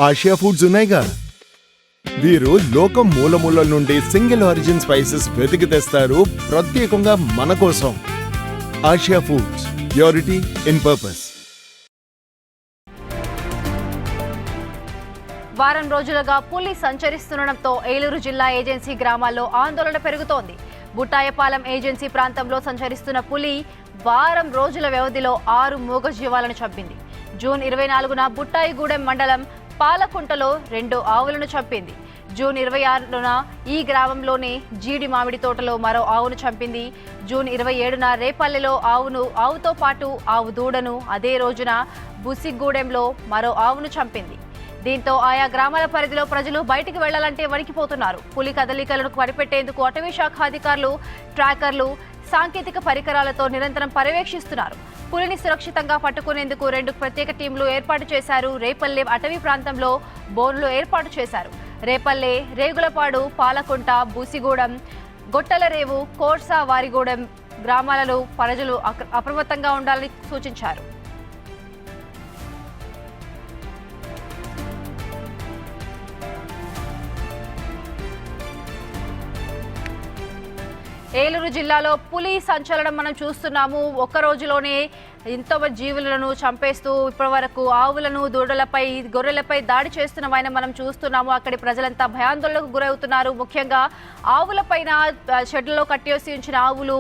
Asia foods ఉన్నాయిగా. వీరు లోకం మూలమూలల నుండి సింగిల్ ఆరిజిన్ స్పైసెస్ వెతికి తెస్తారు ప్రత్యేకంగా మన కోసం. Asia foods, purity in purpose. వారం రోజులుగా పులి సంచరిస్తుండటంతో ఏలూరు జిల్లా ఏజెన్సీ గ్రామాల్లో ఆందోళన పెరుగుతోంది. బుట్టాయపాలెం ఏజెన్సీ ప్రాంతంలో సంచరిస్తున్న పులి వారం రోజుల వ్యవధిలో 6 మూగజీవాలను చంపింది. జూన్ 24న బుట్టాయిగూడెం మండలం పాలకుంటలో 2 ఆవులను చంపింది. జూన్ 26న ఈ గ్రామంలోని జీడి మామిడి తోటలో మరో ఆవును చంపింది. జూన్ 27న రేపల్లెలో ఆవుతో పాటు ఆవు దూడను, అదే రోజున బుసిగూడెంలో మరో ఆవును చంపింది. దీంతో ఆయా గ్రామాల పరిధిలో ప్రజలు బయటికి వెళ్లాలంటే వణికిపోతున్నారు. పులి కదలికలను కనిపెట్టేందుకు అటవీ శాఖ అధికారులు ట్రాకర్లు, సాంకేతిక పరికరాలతో నిరంతరం పర్యవేక్షిస్తున్నారు. పులిని సురక్షితంగా పట్టుకునేందుకు 2 ప్రత్యేక టీంలు ఏర్పాటు చేశారు. రేపల్లె అటవీ ప్రాంతంలో బోనులు ఏర్పాటు చేశారు. రేపల్లె, రేగులపాడు, పాలకుంట, బూసిగూడెం, గొట్టలరేవు, కోర్సా, వారిగూడెం గ్రామాలలో ప్రజలు అప్రమత్తంగా ఉండాలని సూచించారు. ఏలూరు జిల్లాలో పులి సంచలనం మనం చూస్తున్నాము. ఒక్క రోజులోనే ఇంతమంది జీవులను చంపేస్తూ ఇప్పటి వరకు ఆవులను, దూడలపై, గొర్రెలపై దాడి చేస్తున్నవైన మనం చూస్తున్నాము. అక్కడి ప్రజలంతా భయాందోళనకు గురవుతున్నారు. ముఖ్యంగా ఆవులపైన, షెడ్లలో కట్టేసి ఉంచిన ఆవులు,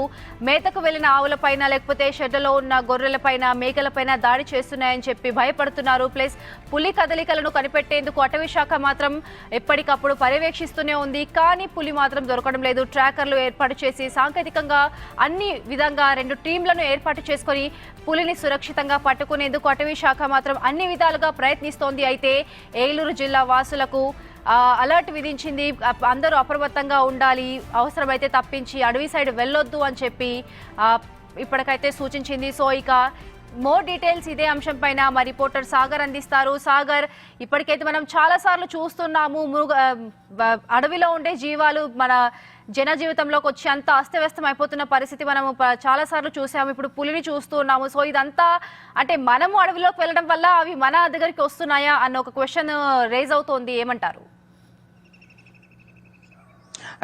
మేతకు వెళ్లిన ఆవులపైన, లేకపోతే షెడ్లలో ఉన్న గొర్రెలపైన, మేకలపైన దాడి చేస్తున్నాయని చెప్పి భయపడుతున్నారు. ప్లస్ పులి కదలికలను కనిపెట్టేందుకు అటవీ శాఖ మాత్రం ఎప్పటికప్పుడు పర్యవేక్షిస్తూనే ఉంది. కానీ పులి మాత్రం దొరకడం లేదు. ట్రాకర్లు ఏర్పాటు చేసి సాంకేతికంగా అన్ని విధంగా 2 టీంలను ఏర్పాటు చేసుకుని పులిని సురక్షితంగా పట్టుకునేందుకు అటవీ శాఖ మాత్రం అన్ని విధాలుగా ప్రయత్నిస్తోంది. అయితే ఏలూరు జిల్లా వాసులకు అలర్ట్ విధించింది. అందరూ అప్రమత్తంగా ఉండాలి, అవసరమైతే తప్పించి అడవి సైడ్ వెళ్ళొద్దు అని చెప్పి ఇప్పటికైతే సూచించింది. సో ఇక మోర్ డీటెయిల్స్ ఇదే అంశం పైన మా రిపోర్టర్ సాగర్ అందిస్తారు. సాగర్, ఇప్పటికైతే మనం చాలా సార్లు చూస్తున్నాము అడవిలో ఉండే జీవాలు మన జన జీవితంలోకి వచ్చి అంత అస్తవ్యస్తం అయిపోతున్న పరిస్థితి మనం చాలా సార్లు చూసాము. ఇప్పుడు పులిని చూస్తున్నాము. సో ఇదంతా అంటే మనము అడవిలోకి వెళ్ళడం వల్ల అవి మన దగ్గరికి వస్తున్నాయా అన్న ఒక క్వశ్చన్ రేజ్ అవుతోంది. ఏమంటారు?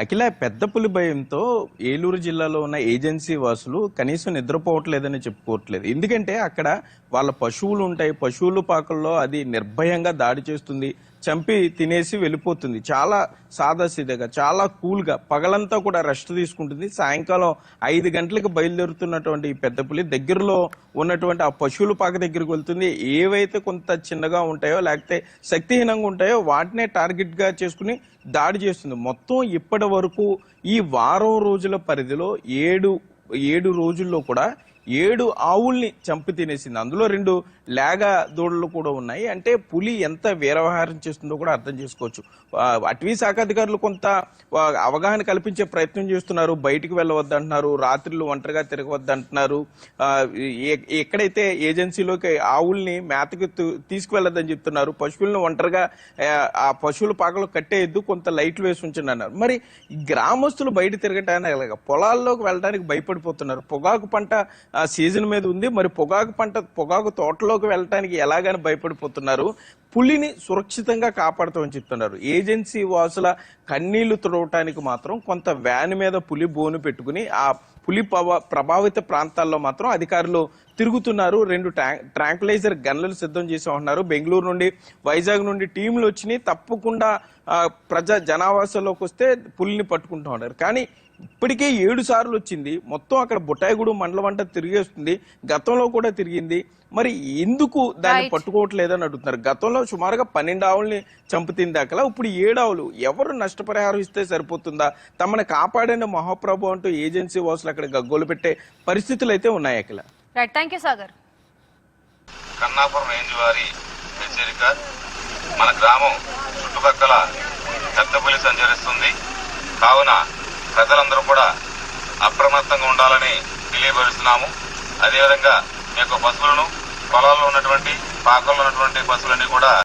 అఖిల, పెద్ద పులి భయంతో ఏలూరు జిల్లాలో ఉన్న ఏజెన్సీ వాసులు కనీసం నిద్రపోవట్లేదని చెప్పుకోవట్లేదు. ఎందుకంటే అక్కడ వాళ్ళ పశువులు ఉంటాయి, పశువుల పాకల్లో అది నిర్భయంగా దాడి చేస్తుంది, చంపి తినేసి వెళ్ళిపోతుంది. చాలా సాదాసీదాగా, చాలా కూల్గా పగలంతా కూడా రెస్ట్ తీసుకుంటుంది. సాయంకాలం 5 గంటలకు బయలుదేరుతున్నటువంటి ఈ పెద్ద పులి దగ్గరలో ఉన్నటువంటి ఆ పశువుల పాక దగ్గరికి వెళ్తుంది. ఏవైతే కొంత చిన్నగా ఉంటాయో, లేకపోతే శక్తిహీనంగా ఉంటాయో వాటినే టార్గెట్గా చేసుకుని దాడి చేస్తుంది. మొత్తం ఇప్పటి వరకు ఈ వారం రోజుల పరిధిలో 7 రోజుల్లో కూడా 7 ఆవుల్ని చంపి తినేసింది. అందులో 2 లేగ దూడలు కూడా ఉన్నాయి. అంటే పులి ఎంత వీరవ్యవహారం చేస్తుందో కూడా అర్థం చేసుకోవచ్చు. అటవీ శాఖ అధికారులు కొంత అవగాహన కల్పించే ప్రయత్నం చేస్తున్నారు. బయటికి వెళ్ళవద్దంటున్నారు, రాత్రులు ఒంటరిగా తిరగవద్దంటున్నారు. ఎక్కడైతే ఏజెన్సీలోకి ఆవుల్ని మేతకు తీసుకువెళ్ళొద్దని చెప్తున్నారు. పశువులను ఒంటరిగా ఆ పశువుల పాకలో కట్టేయద్దు, కొంత లైట్లు వేసి ఉంచండి అన్నారు. మరి గ్రామస్తులు బయట తిరగటానికి, పొలాల్లోకి వెళ్ళడానికి భయపడిపోతున్నారు. పొగాకు పంట సీజన్ మీద ఉంది. మరి పొగాకు తోటలోకి వెళ్ళటానికి ఎలాగని భయపడిపోతున్నారు. పులిని సురక్షితంగా కాపాడుతామని చెప్తున్నారు. ఏజెన్సీ వాసుల కన్నీళ్లు తుడవటానికి మాత్రం కొంత వ్యాన్ మీద పులి బోను పెట్టుకుని ఆ పులి ప్రభావిత ప్రాంతాల్లో మాత్రం అధికారులు తిరుగుతున్నారు. 2 ట్రాంకులైజర్ గన్లను సిద్ధం చేసి ఉంటున్నారు. బెంగళూరు నుండి, వైజాగ్ నుండి టీంలు వచ్చినాయి. తప్పకుండా జనావాసాల్లోకి వస్తే పులిని పట్టుకుంటూ ఉన్నారు. కానీ ఇప్పటికే 7 సార్లు వచ్చింది. మొత్తం అక్కడ బుట్టాయిగూడెం మండలం అంతా తిరిగేస్తుంది. గతంలో కూడా తిరిగింది. మరి ఎందుకు దాన్ని పట్టుకోవట్లేదని అడుగుతున్నారు. గతంలో సుమారుగా 12 ఆవుల్ని చంపుతుంది అక్కడ. ఇప్పుడు 7 ఆవులు. ఎవరు నష్టపరిహారం ఇస్తే సరిపోతుందా? తమను కాపాడిన మహాప్రభు అంటూ ఏజెన్సీ వాసులు అక్కడ గగ్గోలు పెట్టే పరిస్థితులు అయితే ఉన్నాయి అఖిల. సాగర్, కన్నాపురం రేంజ్ వారి హెచ్చరిక, మన గ్రామం చుట్టుపక్కల పెద్ద పులి సంచరిస్తుంది. కావున ప్రజలందరూ కూడా అప్రమత్తంగా ఉండాలని తెలియపరుస్తున్నాము. అదేవిధంగా మీ యొక్క పశువులను, పొలాల్లో ఉన్నటువంటి పాకల్లో ఉన్నటువంటి పశువులన్నీ కూడా